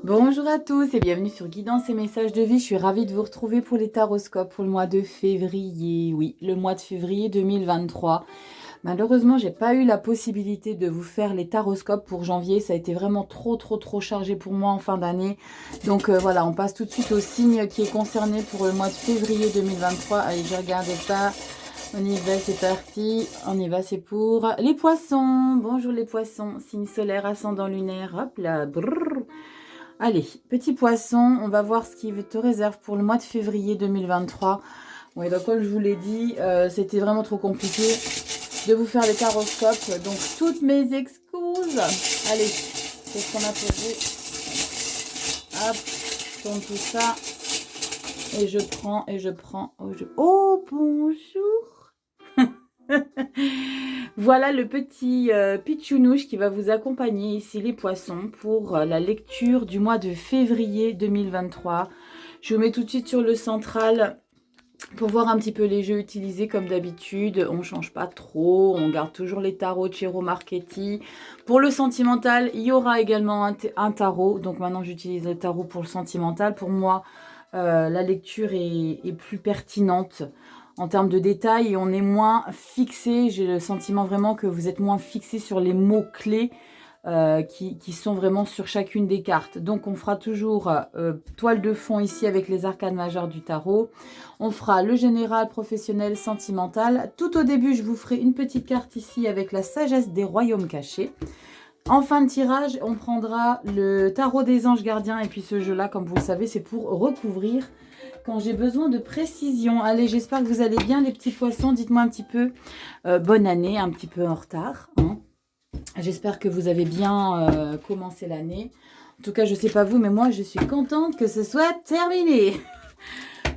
Bonjour à tous et bienvenue sur Guidance et Messages de Vie. Je suis ravie de vous retrouver pour les taroscopes pour le mois de février. Oui, le mois de février 2023. Malheureusement, j'ai pas eu la possibilité de vous faire les taroscopes pour janvier. Ça a été vraiment trop chargé pour moi en fin d'année. Donc voilà, on passe tout de suite au signe qui est concerné pour le mois de février 2023. Allez, je regarde ça. On y va, c'est parti. On y va, c'est pour les poissons. Bonjour les poissons. Signe solaire, ascendant lunaire. Hop là. Brrr. Allez, petit poisson, on va voir ce qu'il te réserve pour le mois de février 2023. Oui, donc comme je vous l'ai dit, c'était vraiment trop compliqué de vous faire les taroscopes. Donc, toutes mes excuses. Allez, qu'est-ce qu'on a pour vous? Hop, je tourne tout ça. Et je prends. Oh, bonjour. Voilà le petit pitchounouche qui va vous accompagner ici les poissons pour la lecture du mois de février 2023. Je vous mets tout de suite sur le central pour voir un petit peu les jeux utilisés comme d'habitude. On ne change pas trop, on garde toujours les tarots de Cero Marchetti. Pour le sentimental, il y aura également un tarot. Donc maintenant j'utilise le tarot pour le sentimental. Pour moi, la lecture est plus pertinente en termes de détails et on est moins fixé. J'ai le sentiment vraiment que vous êtes moins fixé sur les mots-clés qui sont vraiment sur chacune des cartes. Donc on fera toujours toile de fond ici avec les arcanes majeures du tarot. On fera le général, professionnel, sentimental. Tout au début, je vous ferai une petite carte ici avec la sagesse des royaumes cachés. En fin de tirage, on prendra le tarot des anges gardiens. Et puis ce jeu-là, comme vous le savez, c'est pour recouvrir quand j'ai besoin de précision. Allez, j'espère que vous allez bien les petits poissons. Dites-moi un petit peu. Bonne année, un petit peu en retard. Hein. J'espère que vous avez bien commencé l'année. En tout cas, je ne sais pas vous, mais moi, je suis contente que ce soit terminé.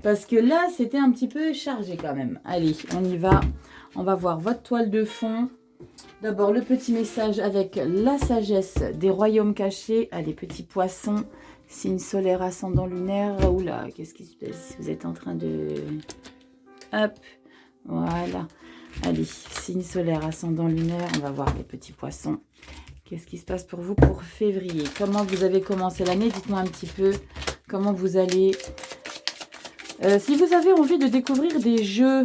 Parce que là, c'était un petit peu chargé quand même. Allez, on y va. On va voir votre toile de fond. D'abord, le petit message avec la sagesse des royaumes cachés. Allez, petits poissons. Signe solaire, ascendant lunaire. Oula, qu'est-ce qui se passe? Vous êtes en train de... Hop, voilà. Allez, signe solaire, ascendant lunaire. On va voir les petits poissons. Qu'est-ce qui se passe pour vous pour février? Comment vous avez commencé l'année? Dites-moi un petit peu comment vous allez... si vous avez envie de découvrir des jeux,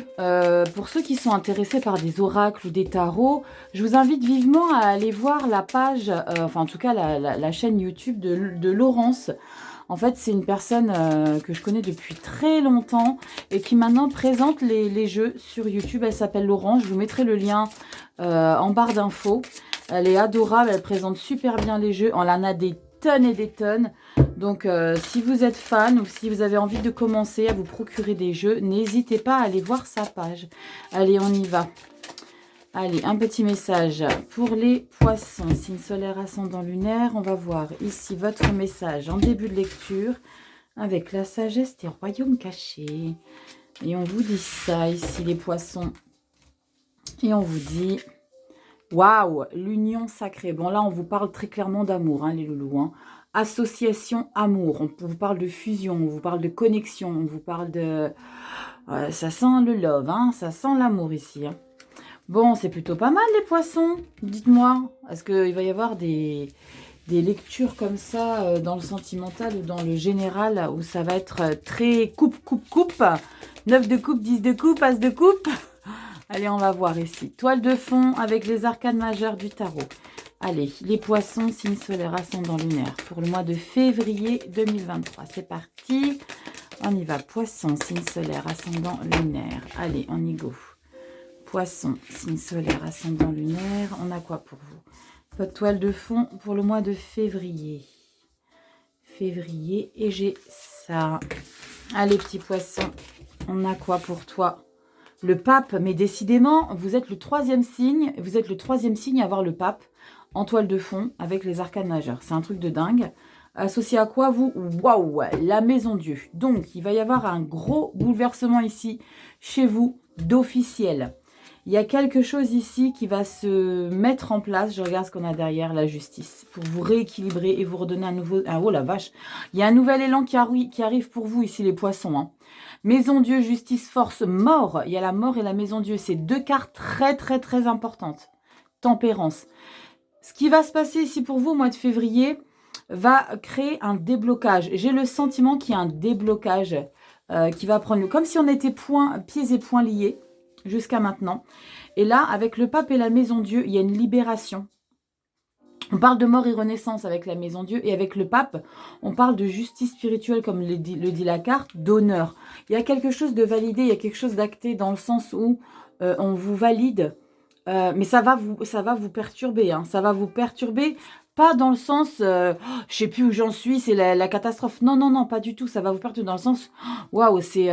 pour ceux qui sont intéressés par des oracles ou des tarots, je vous invite vivement à aller voir la page, enfin en tout cas la chaîne YouTube de Laurence. En fait, c'est une personne que je connais depuis très longtemps et qui maintenant présente les jeux sur YouTube. Elle s'appelle Laurence, je vous mettrai le lien en barre d'infos. Elle est adorable, elle présente super bien les jeux. On en a des tonnes et des tonnes. Donc, si vous êtes fan ou si vous avez envie de commencer à vous procurer des jeux, n'hésitez pas à aller voir sa page. Allez, on y va. Allez, un petit message pour les poissons. Signe solaire, ascendant lunaire. On va voir ici votre message en début de lecture avec la sagesse des royaumes cachés. Et on vous dit ça ici, les poissons. Et on vous dit... Waouh, l'union sacrée. Bon, là, on vous parle très clairement d'amour, hein, les loulous. Hein. Association, amour. On vous parle de fusion, on vous parle de connexion, on vous parle de... ça sent le love, hein, ça sent l'amour ici. Hein. Bon, c'est plutôt pas mal, les poissons. Dites-moi, est-ce qu'il va y avoir des lectures comme ça dans le sentimental ou dans le général où ça va être très coupe. 9 de coupe, 10 de coupe, as de coupe. Allez, on va voir ici. Toile de fond avec les arcanes majeures du tarot. Allez, les poissons, signe solaire, ascendant lunaire pour le mois de février 2023. C'est parti. On y va. Poisson, signe solaire, ascendant lunaire. Allez, on y go. Poisson, signe solaire, ascendant lunaire. On a quoi pour vous? Votre toile de fond pour le mois de février. Février, et j'ai ça. Allez, petits poissons, on a quoi pour toi? Le pape, mais décidément, vous êtes le troisième signe. Vous êtes le troisième signe à avoir le pape en toile de fond avec les arcanes majeures. C'est un truc de dingue. Associé à quoi, vous? Waouh, la maison Dieu. Donc, il va y avoir un gros bouleversement ici, chez vous, d'officiel. Il y a quelque chose ici qui va se mettre en place. Je regarde ce qu'on a derrière, la justice, pour vous rééquilibrer et vous redonner un nouveau... Ah, oh la vache. Il y a un nouvel élan qui arrive pour vous ici, les poissons. Hein. Maison Dieu, justice, force, mort. Il y a la mort et la maison Dieu. C'est deux cartes très importantes. Tempérance. Ce qui va se passer ici pour vous au mois de février, va créer un déblocage. J'ai le sentiment qu'il y a un déblocage qui va prendre lieu. Comme si on était pieds et poings liés jusqu'à maintenant. Et là, avec le pape et la maison Dieu, il y a une libération. On parle de mort et renaissance avec la maison Dieu. Et avec le pape, on parle de justice spirituelle, comme le dit la carte, d'honneur. Il y a quelque chose de validé, il y a quelque chose d'acté dans le sens où on vous valide. Mais ça va vous perturber. Hein. Ça va vous perturber, pas dans le sens, je sais plus où j'en suis, c'est la catastrophe. Non, non, non, pas du tout. Ça va vous perturber dans le sens, waouh, c'est...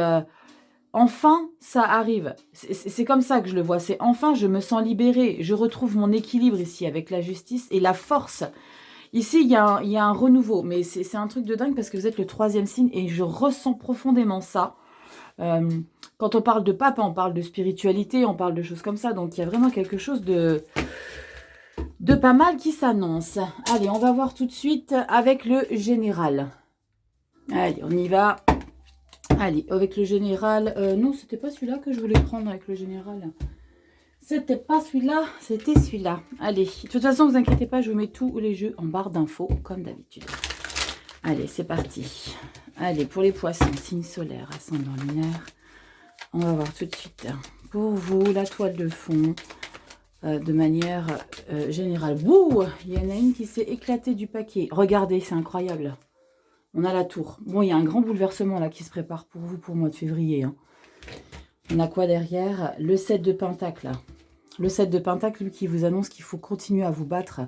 enfin, ça arrive. C'est comme ça que je le vois. C'est enfin, je me sens libérée. Je retrouve mon équilibre ici avec la justice et la force. Ici, il y a un renouveau. Mais c'est un truc de dingue parce que vous êtes le 3e signe et je ressens profondément ça. Quand on parle de pape, on parle de spiritualité, on parle de choses comme ça. Donc, il y a vraiment quelque chose de pas mal qui s'annonce. Allez, on va voir tout de suite avec le général. Allez, on y va. Allez, avec le général. Non, c'était pas celui-là que je voulais prendre avec le général. C'était pas celui-là, c'était celui-là. Allez, de toute façon, vous inquiétez pas, je vous mets tous les jeux en barre d'infos, comme d'habitude. Allez, c'est parti. Allez, pour les poissons, signe solaire, ascendant lunaire. On va voir tout de suite. Pour vous, la toile de fond, de manière générale. Bouh, il y en a une qui s'est éclatée du paquet. Regardez, c'est incroyable. On a la tour. Bon, il y a un grand bouleversement là qui se prépare pour vous pour le mois de février. Hein. On a quoi derrière? Le 7 de Pentacle. Là. Le 7 de Pentacle, lui, qui vous annonce qu'il faut continuer à vous battre,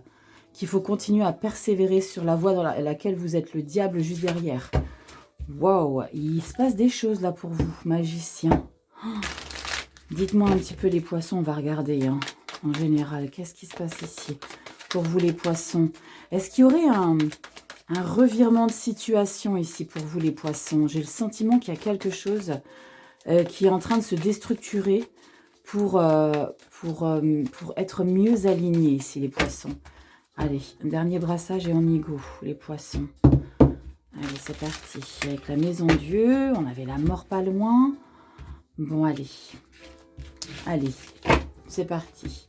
qu'il faut continuer à persévérer sur la voie dans laquelle vous êtes, le diable juste derrière. Waouh, il se passe des choses là pour vous, magicien. Oh. Dites-moi un petit peu les poissons, on va regarder. Hein. En général, qu'est-ce qui se passe ici pour vous les poissons? Est-ce qu'il y aurait un revirement de situation ici pour vous les poissons? J'ai le sentiment qu'il y a quelque chose qui est en train de se déstructurer pour être mieux aligné ici les poissons. Allez, un dernier brassage et on y go, les poissons. Allez, c'est parti. Avec la maison Dieu, on avait la mort pas loin. Bon, allez. Allez, c'est parti.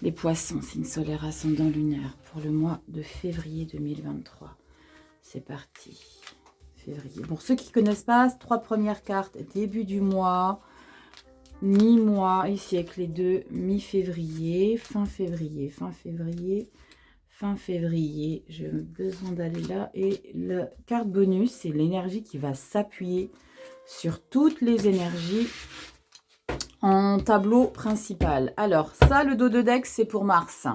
Les poissons, signe solaire ascendant lunaire pour le mois de février 2023. C'est parti. Février. Pour ceux qui ne connaissent pas, 3 premières cartes, début du mois, mi-mois, ici avec les deux, mi-février, fin février, fin février, fin février. J'ai besoin d'aller là. Et la carte bonus, c'est l'énergie qui va s'appuyer sur toutes les énergies en tableau principal. Alors, ça, le dos de deck, c'est pour Mars.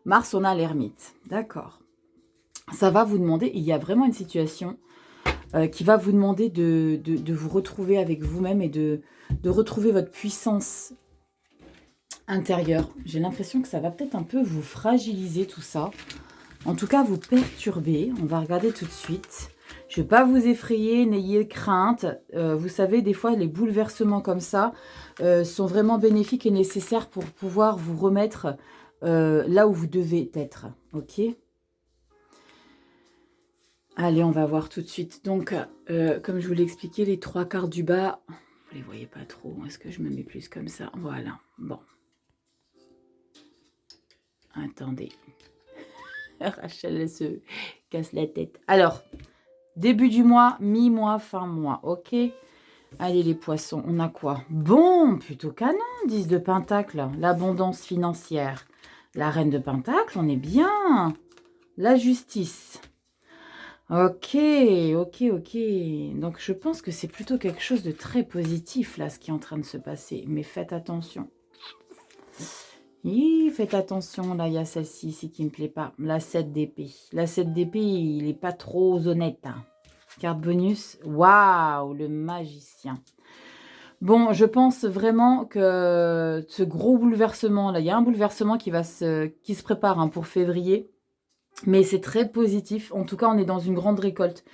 Mars, on a l'ermite. D'accord. Ça va vous demander, il y a vraiment une situation qui va vous demander de vous retrouver avec vous-même et de retrouver votre puissance intérieure. J'ai l'impression que ça va peut-être un peu vous fragiliser tout ça. En tout cas, vous perturber. On va regarder tout de suite. Je ne vais pas vous effrayer, n'ayez crainte. Vous savez, des fois, les bouleversements comme ça sont vraiment bénéfiques et nécessaires pour pouvoir vous remettre là où vous devez être. Ok ? Allez, on va voir tout de suite. Donc, comme je vous l'ai expliqué, les 3 cartes du bas, vous les voyez pas trop. Est-ce que je me mets plus comme ça? Voilà. Bon. Attendez. Rachel, elle se casse la tête. Alors, début du mois, mi-mois, fin mois. Ok. Allez, les poissons, on a quoi? Bon, plutôt canon, 10 de Pentacle. L'abondance financière. La reine de Pentacle, on est bien. La justice. Ok, ok, ok. Donc, je pense que c'est plutôt quelque chose de très positif, là, ce qui est en train de se passer. Mais faites attention. Faites attention, là, il y a celle-ci ici qui ne me plaît pas. La 7 d'épée. La 7 d'épée, il n'est pas trop honnête. Hein. Carte bonus. Waouh, le magicien. Bon, je pense vraiment que ce gros bouleversement, là, il y a un bouleversement qui se prépare hein, pour février. Mais c'est très positif. En tout cas, on est dans une grande récolte.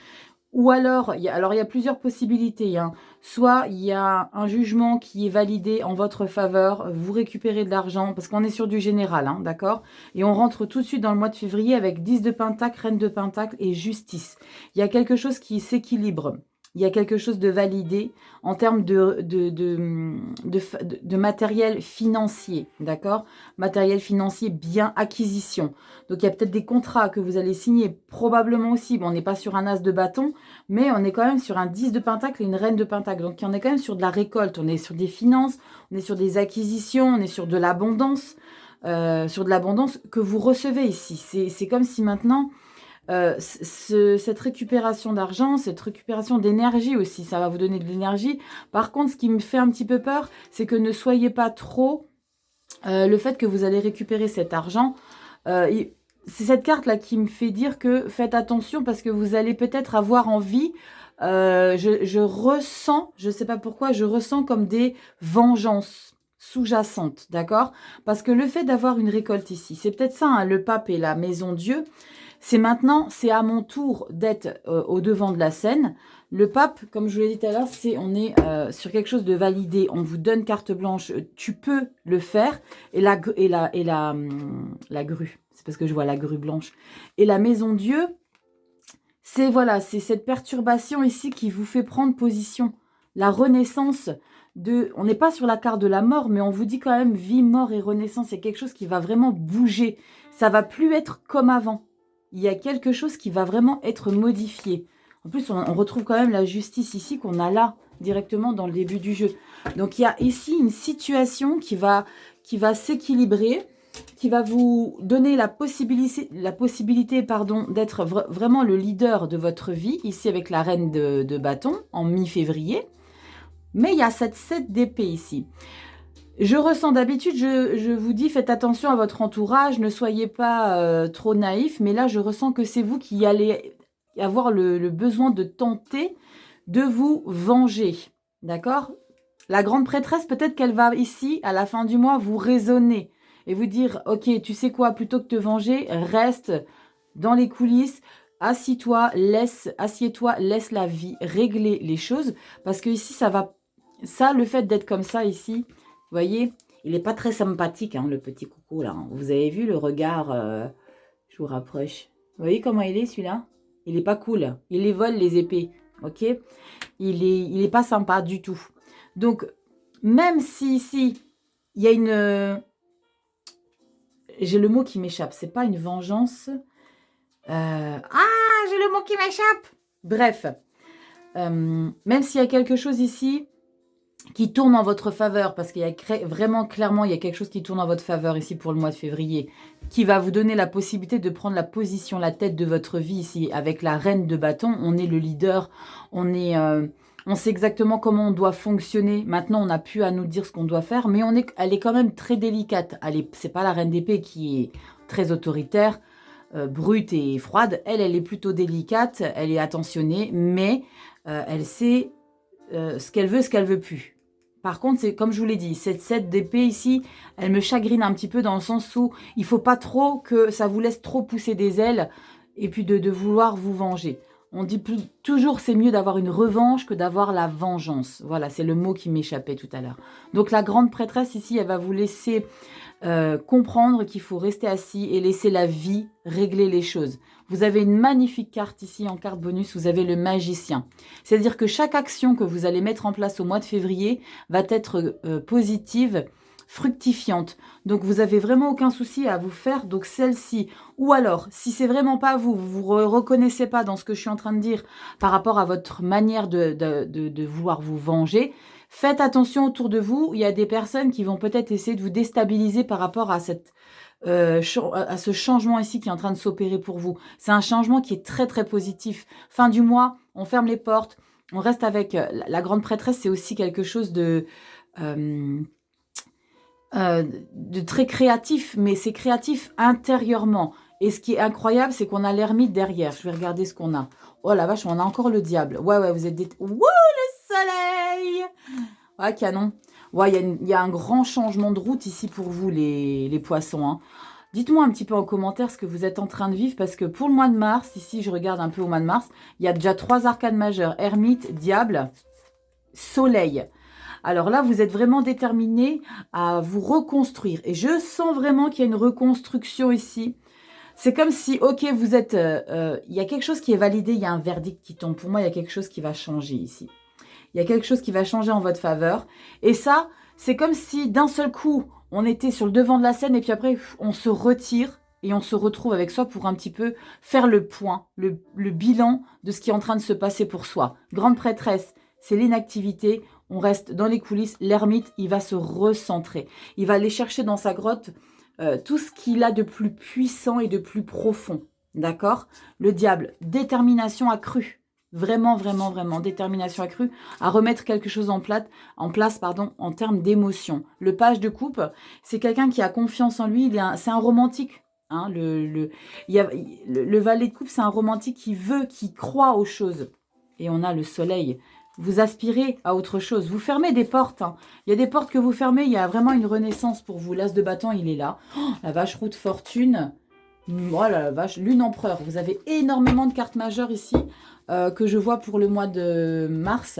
Ou alors, il y a plusieurs possibilités. Hein. Soit il y a un jugement qui est validé en votre faveur, vous récupérez de l'argent, parce qu'on est sur du général, hein, d'accord? Et on rentre tout de suite dans le mois de février avec 10 de Pentacle, Reine de Pentacle et Justice. Il y a quelque chose qui s'équilibre. il y a quelque chose de validé en termes de matériel financier, d'accord? Matériel financier, bien acquisition. Donc, il y a peut-être des contrats que vous allez signer, probablement aussi. Bon, on n'est pas sur un as de bâton, mais on est quand même sur un 10 de pentacle et une reine de pentacle. Donc, on est quand même sur de la récolte, on est sur des finances, on est sur des acquisitions, on est sur de l'abondance, que vous recevez ici. C'est comme si maintenant... cette récupération d'argent, cette récupération d'énergie aussi, ça va vous donner de l'énergie. Par contre, ce qui me fait un petit peu peur, c'est que ne soyez pas trop le fait que vous allez récupérer cet argent. C'est cette carte-là qui me fait dire que faites attention parce que vous allez peut-être avoir envie, je ressens, je ne sais pas pourquoi, je ressens comme des vengeances sous-jacentes, d'accord? Parce que le fait d'avoir une récolte ici, c'est peut-être ça, hein, le pape et la maison Dieu. C'est maintenant, c'est à mon tour d'être au devant de la scène. Le pape, comme je vous l'ai dit tout à l'heure, on est sur quelque chose de validé. On vous donne carte blanche, tu peux le faire. Et la grue, c'est parce que je vois la grue blanche. Et la maison Dieu, c'est voilà, c'est cette perturbation ici qui vous fait prendre position. La renaissance de... On n'est pas sur la carte de la mort, mais on vous dit quand même vie, mort et renaissance. C'est quelque chose qui va vraiment bouger. Ça va plus être comme avant. Il y a quelque chose qui va vraiment être modifié. En plus, on retrouve quand même la justice ici qu'on a là, directement dans le début du jeu. Donc, il y a ici une situation qui va s'équilibrer, qui va vous donner la possibilité d'être vraiment le leader de votre vie, ici avec la reine de bâton, en mi-février. Mais il y a cette 7 d'épée ici. Je ressens d'habitude, je vous dis, faites attention à votre entourage, ne soyez pas trop naïf, mais là, je ressens que c'est vous qui allez avoir le besoin de tenter de vous venger, d'accord? La grande prêtresse, peut-être qu'elle va ici, à la fin du mois, vous raisonner et vous dire, ok, tu sais quoi, plutôt que de te venger, reste dans les coulisses, assieds-toi, laisse la vie régler les choses, parce que ici, le fait d'être comme ça ici, vous voyez, il n'est pas très sympathique, hein, le petit coucou, là. Vous avez vu le regard, je vous rapproche. Vous voyez comment il est, celui-là? Il n'est pas cool. Il les vole, les épées, ok? Il est pas sympa du tout. Donc, même si ici, il y a une... J'ai le mot qui m'échappe. C'est pas une vengeance. Ah, j'ai le mot qui m'échappe. Bref. Même s'il y a quelque chose ici qui tourne en votre faveur, parce qu'il y a vraiment clairement, il y a quelque chose qui tourne en votre faveur ici pour le mois de février, qui va vous donner la possibilité de prendre la position, la tête de votre vie ici, avec la reine de bâton. On est le leader, on sait exactement comment on doit fonctionner. Maintenant, on n'a plus à nous dire ce qu'on doit faire, mais elle est quand même très délicate. C'est pas la reine d'épée qui est très autoritaire, brute et froide. Elle est plutôt délicate, elle est attentionnée, mais elle sait ce qu'elle veut plus. Par contre, c'est comme je vous l'ai dit, cette 7 d'épée ici, elle me chagrine un petit peu dans le sens où il ne faut pas trop que ça vous laisse trop pousser des ailes et puis de vouloir vous venger. On dit toujours c'est mieux d'avoir une revanche que d'avoir la vengeance. Voilà, c'est le mot qui m'échappait tout à l'heure. Donc la grande prêtresse ici, elle va vous laisser comprendre qu'il faut rester assis et laisser la vie régler les choses. Vous avez une magnifique carte ici en carte bonus, vous avez le magicien. C'est-à-dire que chaque action que vous allez mettre en place au mois de février va être positive, fructifiante. Donc vous n'avez vraiment aucun souci à vous faire. Donc celle-ci, ou alors, si c'est vraiment pas vous, vous vous reconnaissez pas dans ce que je suis en train de dire par rapport à votre manière de vouloir vous venger, faites attention autour de vous. Il y a des personnes qui vont peut-être essayer de vous déstabiliser par rapport à ce changement ici qui est en train de s'opérer pour vous. C'est un changement qui est très très positif. Fin du mois, on ferme les portes, on reste avec la grande prêtresse. C'est aussi quelque chose de très créatif, mais c'est créatif intérieurement. Et ce qui est incroyable, c'est qu'on a l'ermite derrière. Je vais regarder ce qu'on a. Oh la vache, on a encore le diable. Ouais, vous êtes Wouh, le soleil! Ouais, canon. Ouais, il y a un grand changement de route ici pour vous, les poissons. Hein. Dites-moi un petit peu en commentaire ce que vous êtes en train de vivre, parce que pour le mois de mars, ici, je regarde un peu au mois de mars, il y a déjà 3 arcanes majeures. Ermite, diable, soleil. Alors là, vous êtes vraiment déterminé à vous reconstruire. Et je sens vraiment qu'il y a une reconstruction ici. C'est comme si, ok, vous êtes... Il y a quelque chose qui est validé, il y a un verdict qui tombe. Pour moi, il y a quelque chose qui va changer ici. Il y a quelque chose qui va changer en votre faveur. Et ça, c'est comme si d'un seul coup, on était sur le devant de la scène et puis après, on se retire et on se retrouve avec soi pour un petit peu faire le point, le bilan de ce qui est en train de se passer pour soi. Grande prêtresse, c'est l'inactivité. On reste dans les coulisses. L'ermite, il va se recentrer. Il va aller chercher dans sa grotte tout ce qu'il a de plus puissant et de plus profond. D'accord? Le diable, détermination accrue. Vraiment, vraiment, vraiment, détermination accrue à remettre quelque chose en place, en termes d'émotion. Le page de coupe, c'est quelqu'un qui a confiance en lui. C'est un romantique. Hein, le valet de coupe, c'est un romantique qui croit aux choses. Et on a le soleil. Vous aspirez à autre chose. Vous fermez des portes. Hein. Il y a des portes que vous fermez. Il y a vraiment une renaissance pour vous. L'as de bâton, il est là. Oh, la vache roue de fortune. Oh la vache, lune empereur. Vous avez énormément de cartes majeures ici que je vois pour le mois de mars.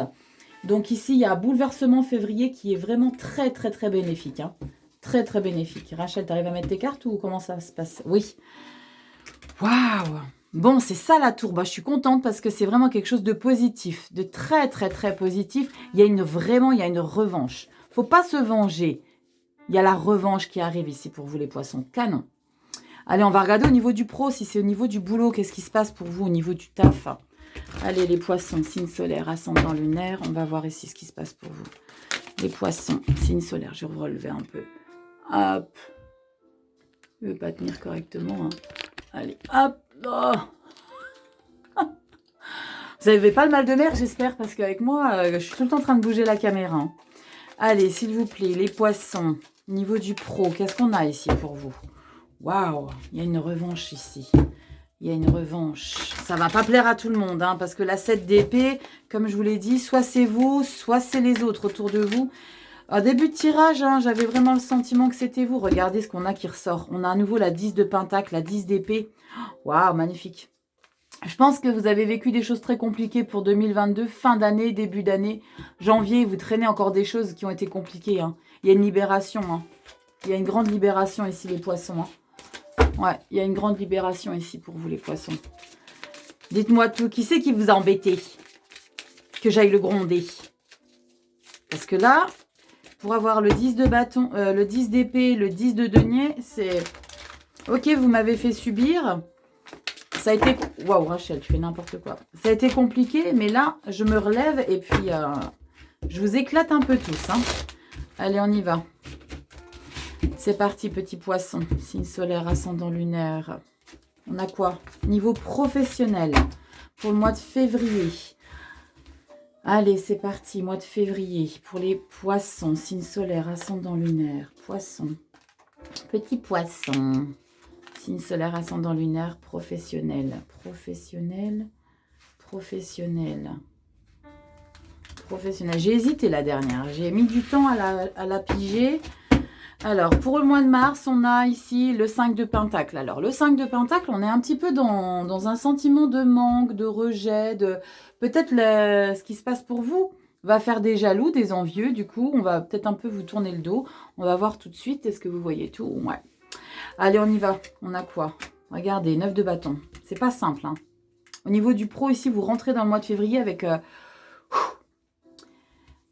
Donc ici, il y a bouleversement février qui est vraiment très, très, très bénéfique. Hein. Très, très bénéfique. Rachel, tu arrives à mettre tes cartes ou comment ça se passe? Oui. Waouh! Bon, c'est ça la tour. Bah, je suis contente parce que c'est vraiment quelque chose de positif, de très, très, très positif. Il y a une revanche. Faut pas se venger. Il y a la revanche qui arrive ici pour vous les poissons. Canon. Allez, on va regarder au niveau du pro, si c'est au niveau du boulot, qu'est-ce qui se passe pour vous au niveau du taf. Allez, les poissons, signe solaire, ascendant lunaire. On va voir ici ce qui se passe pour vous. Les poissons, signe solaire. Je vais relever un peu. Hop. Je ne veux pas tenir correctement. Hein. Allez, hop. Oh. Vous n'avez pas le mal de mer, j'espère, parce qu'avec moi, je suis tout le temps en train de bouger la caméra. Allez, s'il vous plaît, les poissons, niveau du pro, qu'est-ce qu'on a ici pour vous? Waouh, il y a une revanche ici. Il y a une revanche. Ça va pas plaire à tout le monde, hein, parce que la 7 d'épée, comme je vous l'ai dit, soit c'est vous, soit c'est les autres autour de vous. Au début de tirage, hein, j'avais vraiment le sentiment que c'était vous. Regardez ce qu'on a qui ressort. On a à nouveau la 10 de pentacle, la 10 d'épée. Waouh, magnifique. Je pense que vous avez vécu des choses très compliquées pour 2022, fin d'année, début d'année. Janvier, vous traînez encore des choses qui ont été compliquées. Hein. Il y a une libération. Hein. Il y a une grande libération ici, les poissons. Hein. Ouais, il y a une grande libération ici pour vous, les poissons. Dites-moi tout. Qui c'est qui vous a embêté? Que j'aille le gronder. Parce que là... Pour avoir le 10 de bâton, le 10 d'épée, le 10 de denier, c'est... Ok, vous m'avez fait subir. Ça a été... Waouh, Rachel, tu fais n'importe quoi. Ça a été compliqué, mais là, je me relève et puis je vous éclate un peu tous. Hein. Allez, on y va. C'est parti, petit poisson. Signe solaire, ascendant lunaire. On a quoi? Niveau professionnel. Pour le mois de février. Allez, c'est parti, mois de février, pour les poissons, signe solaire, ascendant lunaire, poisson, petit poisson, signe solaire, ascendant lunaire, professionnel, professionnel. J'ai hésité la dernière, j'ai mis du temps à la piger. Alors, pour le mois de mars, on a ici le 5 de pentacle. Alors, le 5 de pentacle, on est un petit peu dans un sentiment de manque, de rejet, de... Peut-être ce qui se passe pour vous va faire des jaloux, des envieux. Du coup, on va peut-être un peu vous tourner le dos. On va voir tout de suite. Est-ce que vous voyez tout? Ouais. Allez, on y va. On a quoi? Regardez, 9 de bâton. C'est pas simple. Hein. Au niveau du pro, ici, vous rentrez dans le mois de février avec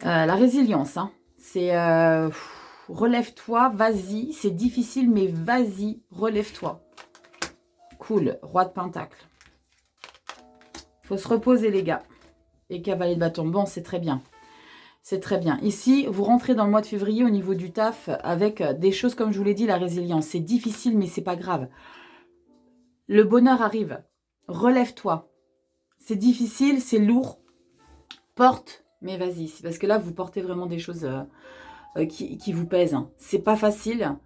la résilience. Hein. C'est... relève-toi, vas-y. C'est difficile, mais vas-y, relève-toi. Cool, roi de pentacle. Faut se reposer, les gars. Et cavalier de bâton. Bon, c'est très bien. C'est très bien. Ici, vous rentrez dans le mois de février au niveau du taf avec des choses, comme je vous l'ai dit, la résilience. C'est difficile, mais c'est pas grave. Le bonheur arrive. Relève-toi. C'est difficile, c'est lourd. Porte, mais vas-y. C'est parce que là, vous portez vraiment des choses qui vous pèsent. Hein. C'est pas facile.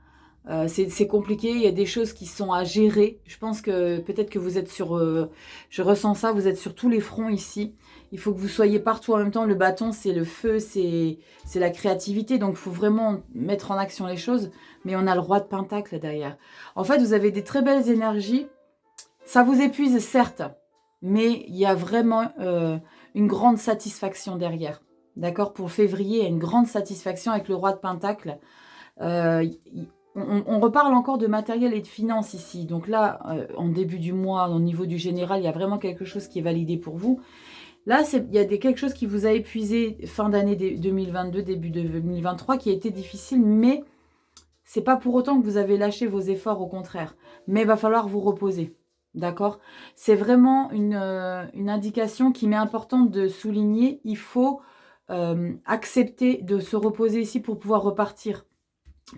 C'est compliqué, il y a des choses qui sont à gérer. Je pense que peut-être que vous êtes sur... je ressens ça, vous êtes sur tous les fronts ici. Il faut que vous soyez partout en même temps. Le bâton, c'est le feu, c'est la créativité. Donc, il faut vraiment mettre en action les choses. Mais on a le roi de pentacle derrière. En fait, vous avez des très belles énergies. Ça vous épuise, certes. Mais il y a vraiment une grande satisfaction derrière. D'accord? Pour février, il y a une grande satisfaction avec le roi de pentacle. on reparle encore de matériel et de finances ici. Donc là, en début du mois, au niveau du général, il y a vraiment quelque chose qui est validé pour vous. Là, il y a quelque chose qui vous a épuisé fin d'année 2022, début de 2023, qui a été difficile, mais c'est pas pour autant que vous avez lâché vos efforts, au contraire. Mais il va falloir vous reposer. D'accord? C'est vraiment une indication qui m'est importante de souligner. Il faut accepter de se reposer ici pour pouvoir repartir.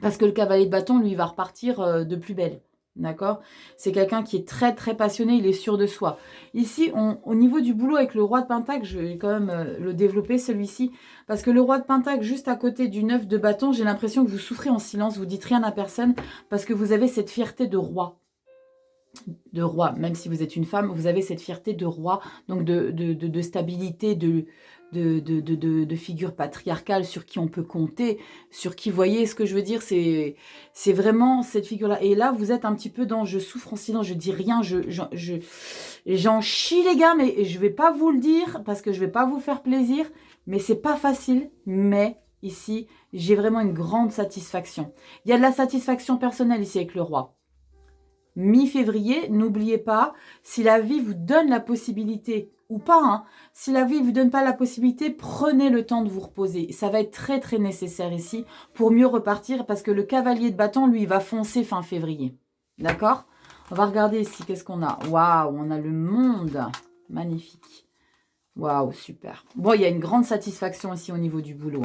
Parce que le cavalier de bâton, lui, va repartir de plus belle. D'accord? C'est quelqu'un qui est très, très passionné. Il est sûr de soi. Ici, au niveau du boulot avec le roi de Pentacle, je vais quand même le développer, celui-ci. Parce que le roi de Pentacle, juste à côté du 9 de bâton, j'ai l'impression que vous souffrez en silence. Vous dites rien à personne. Parce que vous avez cette fierté de roi. De roi, même si vous êtes une femme, vous avez cette fierté de roi, donc de stabilité, de figure patriarcale sur qui on peut compter, sur qui, vous voyez ce que je veux dire, c'est vraiment cette figure-là. Et là, vous êtes un petit peu dans je souffre en silence, je dis rien, j'en chie les gars, mais je vais pas vous le dire parce que je vais pas vous faire plaisir, mais c'est pas facile, mais ici, j'ai vraiment une grande satisfaction. Il y a de la satisfaction personnelle ici avec le roi. Mi-février, n'oubliez pas, si la vie vous donne la possibilité, ou pas, hein, si la vie ne vous donne pas la possibilité, prenez le temps de vous reposer. Ça va être très très nécessaire ici pour mieux repartir parce que le cavalier de bâton, lui, il va foncer fin février. D'accord? On va regarder ici, qu'est-ce qu'on a? Waouh, on a le monde. Magnifique. Waouh, super. Bon, il y a une grande satisfaction ici au niveau du boulot.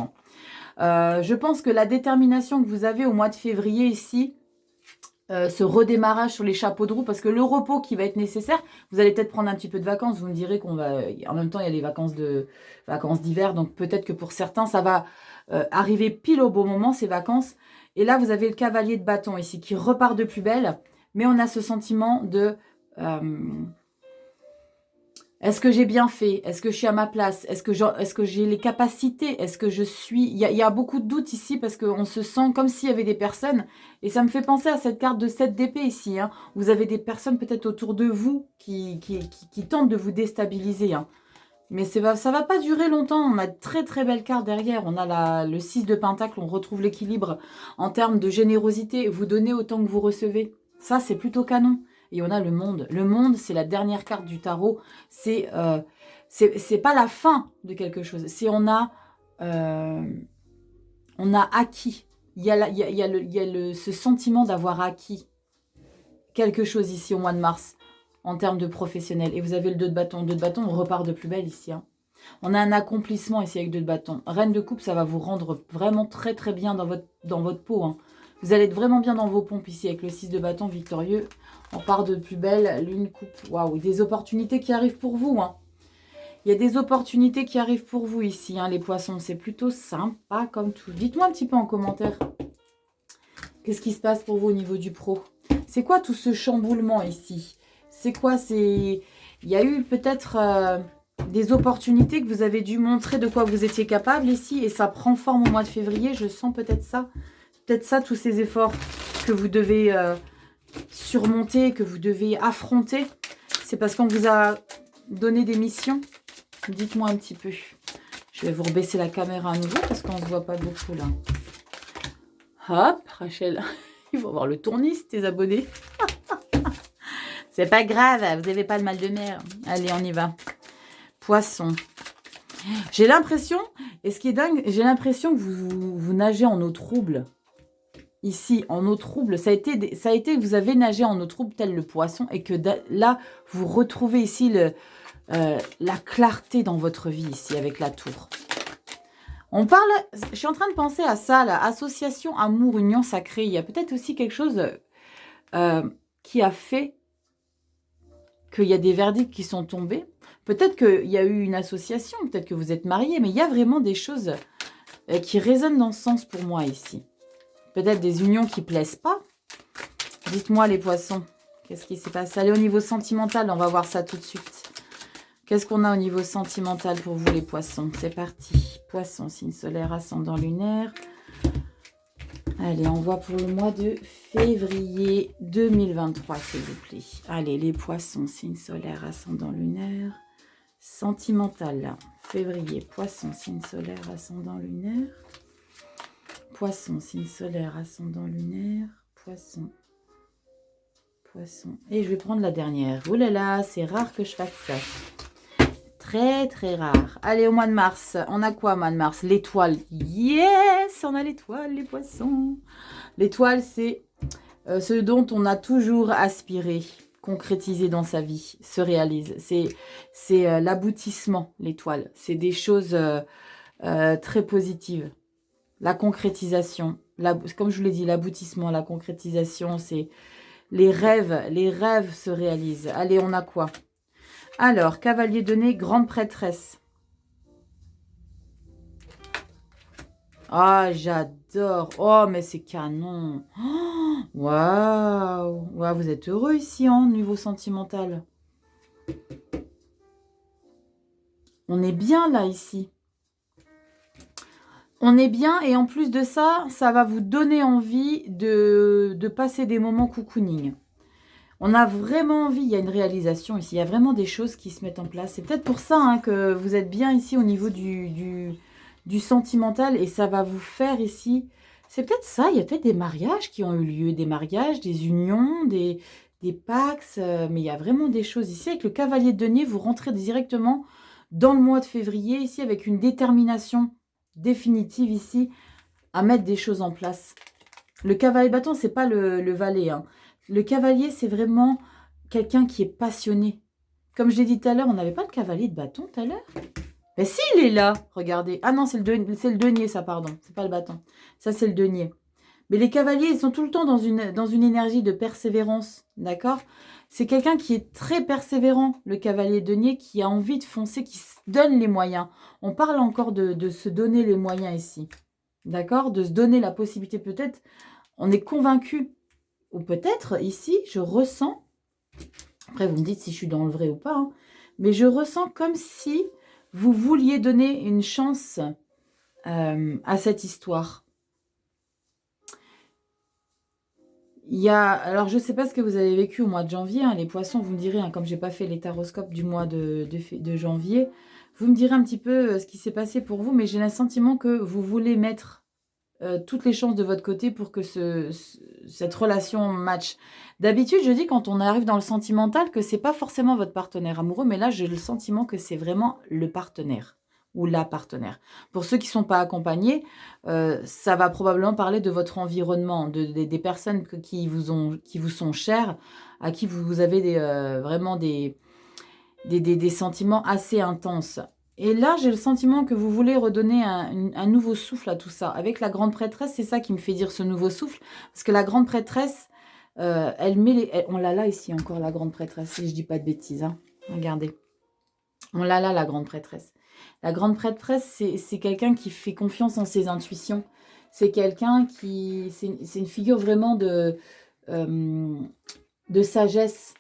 Hein. Je pense que la détermination que vous avez au mois de février ici, ce redémarrage sur les chapeaux de roue, parce que le repos qui va être nécessaire, vous allez peut-être prendre un petit peu de vacances, vous me direz qu'on va, en même temps il y a les vacances d'hiver, donc peut-être que pour certains ça va arriver pile au bon moment ces vacances, et là vous avez le cavalier de bâton ici qui repart de plus belle, mais on a ce sentiment de est-ce que j'ai bien fait? Est-ce que je suis à ma place? Est-ce que j'ai les capacités? Est-ce que je suis... Il y a beaucoup de doutes ici parce qu'on se sent comme s'il y avait des personnes. Et ça me fait penser à cette carte de 7 d'épée ici. Hein. Vous avez des personnes peut-être autour de vous qui tentent de vous déstabiliser. Hein. Mais ça va pas durer longtemps. On a de très très belles cartes derrière. On a le 6 de Pentacle. On retrouve l'équilibre en termes de générosité. Vous donnez autant que vous recevez. Ça, c'est plutôt canon. Et on a le monde. Le monde, c'est la dernière carte du tarot. C'est pas la fin de quelque chose. C'est on a acquis. Il y a ce sentiment d'avoir acquis quelque chose ici au mois de mars en termes de professionnel. Et vous avez le 2 de bâton. Le 2 de bâton, on repart de plus belle ici. Hein. On a un accomplissement ici avec 2 de bâton. Reine de coupe, ça va vous rendre vraiment très très bien dans votre peau. Hein. Vous allez être vraiment bien dans vos pompes ici avec le 6 de bâton victorieux. On part de plus belle, lune, coupe. Waouh, des opportunités qui arrivent pour vous. Hein. Il y a des opportunités qui arrivent pour vous ici, hein, les poissons. C'est plutôt sympa comme tout. Dites-moi un petit peu en commentaire. Qu'est-ce qui se passe pour vous au niveau du pro? C'est quoi tout ce chamboulement ici? C'est quoi? Il y a eu peut-être des opportunités que vous avez dû montrer de quoi vous étiez capable ici. Et ça prend forme au mois de février. Je sens peut-être ça. Peut-être ça, tous ces efforts que vous devez surmonter, que vous devez affronter. C'est parce qu'on vous a donné des missions. Dites-moi un petit peu. Je vais vous rebaisser la caméra à nouveau parce qu'on ne se voit pas beaucoup là. Hop, Rachel. Il faut voir le tournis, tes abonnés. C'est pas grave, vous n'avez pas le mal de mer. Allez, on y va. Poisson. J'ai l'impression, et ce qui est dingue, j'ai l'impression que vous nagez en eau trouble. Ici, en eau trouble, ça a été, vous avez nagé en eau trouble tel le poisson et que là, vous retrouvez ici la clarté dans votre vie ici avec la tour. On parle, je suis en train de penser à ça, là, association, amour, union sacrée. Il y a peut-être aussi quelque chose qui a fait qu'il y a des verdicts qui sont tombés. Peut-être qu'il y a eu une association, peut-être que vous êtes mariés, mais il y a vraiment des choses qui résonnent dans ce sens pour moi ici. Peut-être des unions qui ne plaisent pas. Dites-moi les poissons, qu'est-ce qui s'est passé? Allez au niveau sentimental, on va voir ça tout de suite. Qu'est-ce qu'on a au niveau sentimental pour vous les poissons? C'est parti. Poisson, signe solaire, ascendant lunaire. Allez, on voit pour le mois de février 2023, s'il vous plaît. Allez, les poissons, signe solaire, ascendant lunaire. Sentimental, février, poisson, signe solaire, ascendant lunaire. Poisson, signe solaire, ascendant lunaire, poisson. Poisson. Et je vais prendre la dernière. Oh là là, c'est rare que je fasse ça. Très, très rare. Allez, au mois de mars. On a quoi au mois de mars? L'étoile. Yes, on a l'étoile, les poissons. L'étoile, c'est ce dont on a toujours aspiré, concrétisé dans sa vie, se réalise. C'est l'aboutissement, l'étoile. C'est des choses très positives. La concrétisation. Comme je vous l'ai dit, l'aboutissement, la concrétisation, c'est les rêves se réalisent. Allez, on a quoi? Alors, cavalier de nez, grande prêtresse. Ah, j'adore. Oh, mais c'est canon. Oh, waouh. Waouh, vous êtes heureux ici, hein, niveau sentimental. On est bien là, ici. On est bien et en plus de ça, ça va vous donner envie de passer des moments cocooning. On a vraiment envie, il y a une réalisation ici, il y a vraiment des choses qui se mettent en place. C'est peut-être pour ça hein, que vous êtes bien ici au niveau du sentimental et ça va vous faire ici. C'est peut-être ça, il y a peut-être des mariages qui ont eu lieu, des mariages, des unions, des pax, mais il y a vraiment des choses ici. Avec le cavalier de denier, vous rentrez directement dans le mois de février ici avec une détermination définitive ici à mettre des choses en place. Le cavalier bâton, c'est pas le valet, hein. Le cavalier, c'est vraiment quelqu'un qui est passionné. Comme je l'ai dit tout à l'heure, on n'avait pas le cavalier de bâton tout à l'heure. Mais si, il est là, regardez. Ah non, c'est le denier, ça, pardon. C'est pas le bâton. Ça, c'est le denier. Mais les cavaliers, ils sont tout le temps dans une énergie de persévérance, d'accord? C'est quelqu'un qui est très persévérant, le cavalier denier, qui a envie de foncer, qui se donne les moyens. On parle encore de se donner les moyens ici, d'accord? De se donner la possibilité, peut-être, on est convaincu. Ou peut-être, ici, je ressens, après vous me dites si je suis dans le vrai ou pas, hein, mais je ressens comme si vous vouliez donner une chance à cette histoire. Il y a, alors je ne sais pas ce que vous avez vécu au mois de janvier, hein, les poissons, vous me direz, hein, comme je n'ai pas fait les taroscopes du mois de janvier, vous me direz un petit peu ce qui s'est passé pour vous, mais j'ai le sentiment que vous voulez mettre toutes les chances de votre côté pour que cette relation match. D'habitude, je dis quand on arrive dans le sentimental que c'est pas forcément votre partenaire amoureux, mais là, j'ai le sentiment que c'est vraiment le partenaire ou la partenaire. Pour ceux qui ne sont pas accompagnés, ça va probablement parler de votre environnement, des personnes qui vous sont chères, à qui vous avez vraiment des sentiments assez intenses. Et là, j'ai le sentiment que vous voulez redonner un nouveau souffle à tout ça. Avec la grande prêtresse, c'est ça qui me fait dire ce nouveau souffle. Parce que la grande prêtresse, elle met on l'a là ici encore, la grande prêtresse, si je dis pas de bêtises. Hein. Regardez. On l'a là, la grande prêtresse. La grande prêtresse, c'est quelqu'un qui fait confiance en ses intuitions. C'est quelqu'un qui... C'est une figure vraiment de sagesse.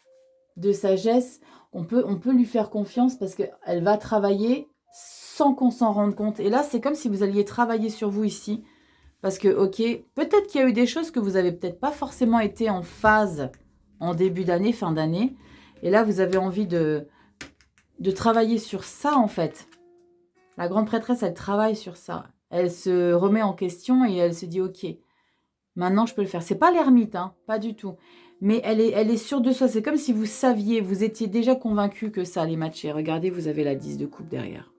De sagesse. On peut lui faire confiance parce qu'elle va travailler sans qu'on s'en rende compte. Et là, c'est comme si vous alliez travailler sur vous ici. Parce que, ok, peut-être qu'il y a eu des choses que vous n'avez peut-être pas forcément été en phase en début d'année, fin d'année. Et là, vous avez envie de travailler sur ça, en fait. La grande prêtresse, elle travaille sur ça. Elle se remet en question et elle se dit, ok, maintenant, je peux le faire. C'est pas l'ermite, hein, pas du tout. Mais elle est sûre de soi. C'est comme si vous saviez, vous étiez déjà convaincu que ça allait matcher. Regardez, vous avez la 10 de coupe derrière.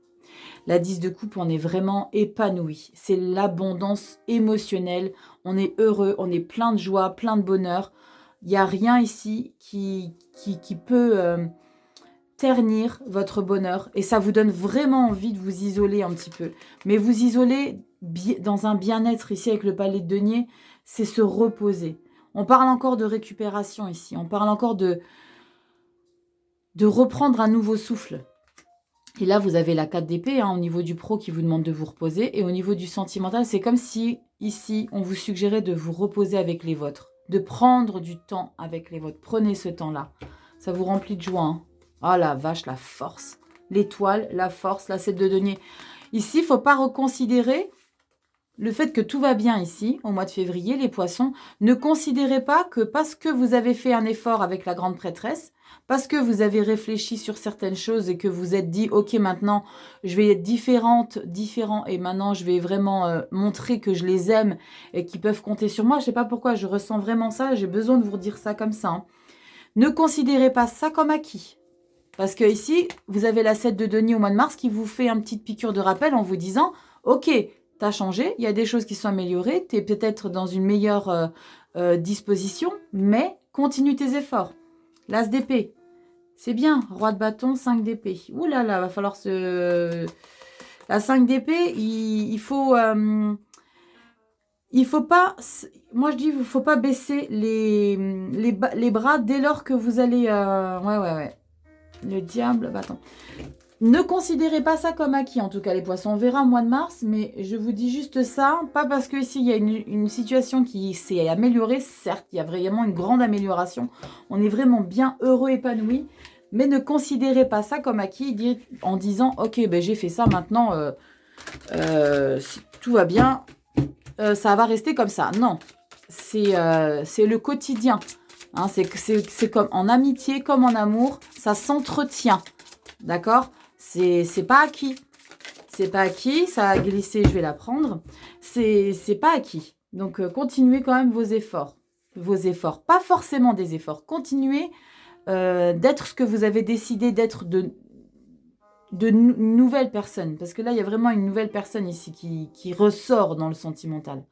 La 10 de coupe, on est vraiment épanoui. C'est l'abondance émotionnelle. On est heureux, on est plein de joie, plein de bonheur. Il n'y a rien ici qui peut ternir votre bonheur. Et ça vous donne vraiment envie de vous isoler un petit peu. Mais vous isoler dans un bien-être ici avec le palais de denier, c'est se reposer. On parle encore de récupération ici. On parle encore de reprendre un nouveau souffle. Et là, vous avez la 4 d'épée hein, au niveau du pro qui vous demande de vous reposer. Et au niveau du sentimental, c'est comme si, ici, on vous suggérait de vous reposer avec les vôtres. De prendre du temps avec les vôtres. Prenez ce temps-là. Ça vous remplit de joie. Hein. Oh la vache, la force. L'étoile, la force, la 7 de denier. Ici, il ne faut pas reconsidérer le fait que tout va bien ici, au mois de février, les poissons, ne considérez pas que parce que vous avez fait un effort avec la grande prêtresse, parce que vous avez réfléchi sur certaines choses et que vous êtes dit, ok, maintenant, je vais être différent, et maintenant, je vais vraiment montrer que je les aime et qu'ils peuvent compter sur moi. Je ne sais pas pourquoi, je ressens vraiment ça, j'ai besoin de vous dire ça comme ça. Hein. Ne considérez pas ça comme acquis. Parce que ici, vous avez la 7 de denier au mois de mars qui vous fait une petite piqûre de rappel en vous disant, ok, t'as changé, il y a des choses qui sont améliorées, tu es peut-être dans une meilleure disposition, mais continue tes efforts. L'as d'épée, c'est bien. Roi de bâton, 5 d'épée. Ouh là là, va falloir se... La 5 d'épée, il faut... il faut pas... Moi, je dis, il faut pas baisser les bras dès lors que vous allez... Ouais. Le diable, bah attends. Ne considérez pas ça comme acquis, en tout cas, les poissons. On verra au mois de mars, mais je vous dis juste ça, pas parce que ici, il y a une situation qui s'est améliorée. Certes, il y a vraiment une grande amélioration. On est vraiment bien heureux, épanoui, mais ne considérez pas ça comme acquis en disant, ok, ben, j'ai fait ça, maintenant, tout va bien, ça va rester comme ça. Non, c'est le quotidien. Hein, c'est comme en amitié, comme en amour, ça s'entretient. D'accord? C'est pas acquis. C'est pas acquis, ça a glissé, je vais la prendre. C'est pas acquis. Donc, continuez quand même vos efforts. Vos efforts. Pas forcément des efforts. Continuez d'être ce que vous avez décidé d'être de nouvelles personnes. Parce que là, il y a vraiment une nouvelle personne ici qui ressort dans le sentimental.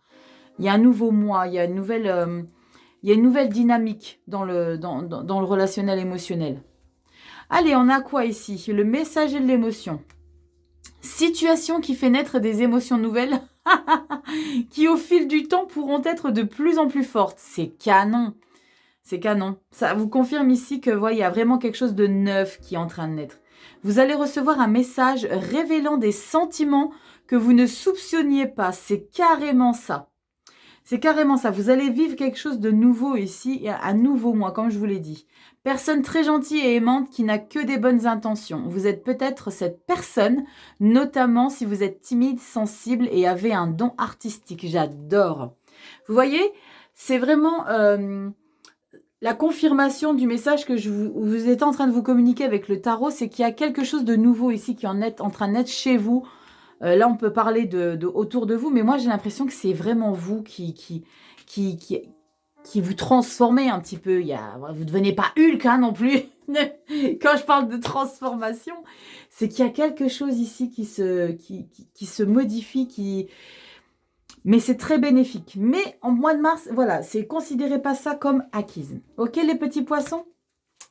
Il y a un nouveau moi, il y a une nouvelle dynamique dans le relationnel émotionnel. Allez, on a quoi ici? Le messager de l'émotion. Situation qui fait naître des émotions nouvelles qui, au fil du temps, pourront être de plus en plus fortes. C'est canon. C'est canon. Ça vous confirme ici que, il y a vraiment quelque chose de neuf qui est en train de naître. Vous allez recevoir un message révélant des sentiments que vous ne soupçonniez pas. C'est carrément ça. C'est carrément ça. Vous allez vivre quelque chose de nouveau ici, un nouveau moi, comme je vous l'ai dit. Personne très gentille et aimante qui n'a que des bonnes intentions. Vous êtes peut-être cette personne, notamment si vous êtes timide, sensible et avez un don artistique. J'adore. Vous voyez, c'est vraiment la confirmation du message que vous êtes en train de vous communiquer avec le tarot, c'est qu'il y a quelque chose de nouveau ici qui est en train de naître chez vous. Là, on peut parler de autour de vous, mais moi, j'ai l'impression que c'est vraiment vous qui vous transformez un petit peu. Vous ne devenez pas Hulk hein, non plus. Quand je parle de transformation, c'est qu'il y a quelque chose ici qui se modifie, mais c'est très bénéfique. Mais en mois de mars, voilà, considérez pas ça comme acquise. Ok, les petits poissons?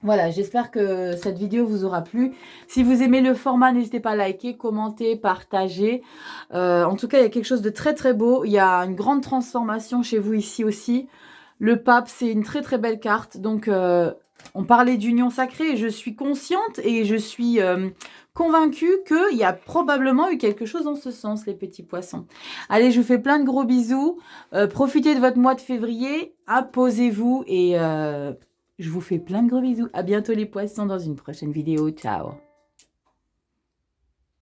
Voilà, j'espère que cette vidéo vous aura plu. Si vous aimez le format, n'hésitez pas à liker, commenter, partager. En tout cas, il y a quelque chose de très très beau. Il y a une grande transformation chez vous ici aussi. Le pape, c'est une très très belle carte. Donc, on parlait d'union sacrée et je suis consciente et je suis convaincue qu'il y a probablement eu quelque chose en ce sens, les petits poissons. Allez, je vous fais plein de gros bisous. Profitez de votre mois de février. Imposez-vous et... je vous fais plein de gros bisous. À bientôt les poissons dans une prochaine vidéo. Ciao.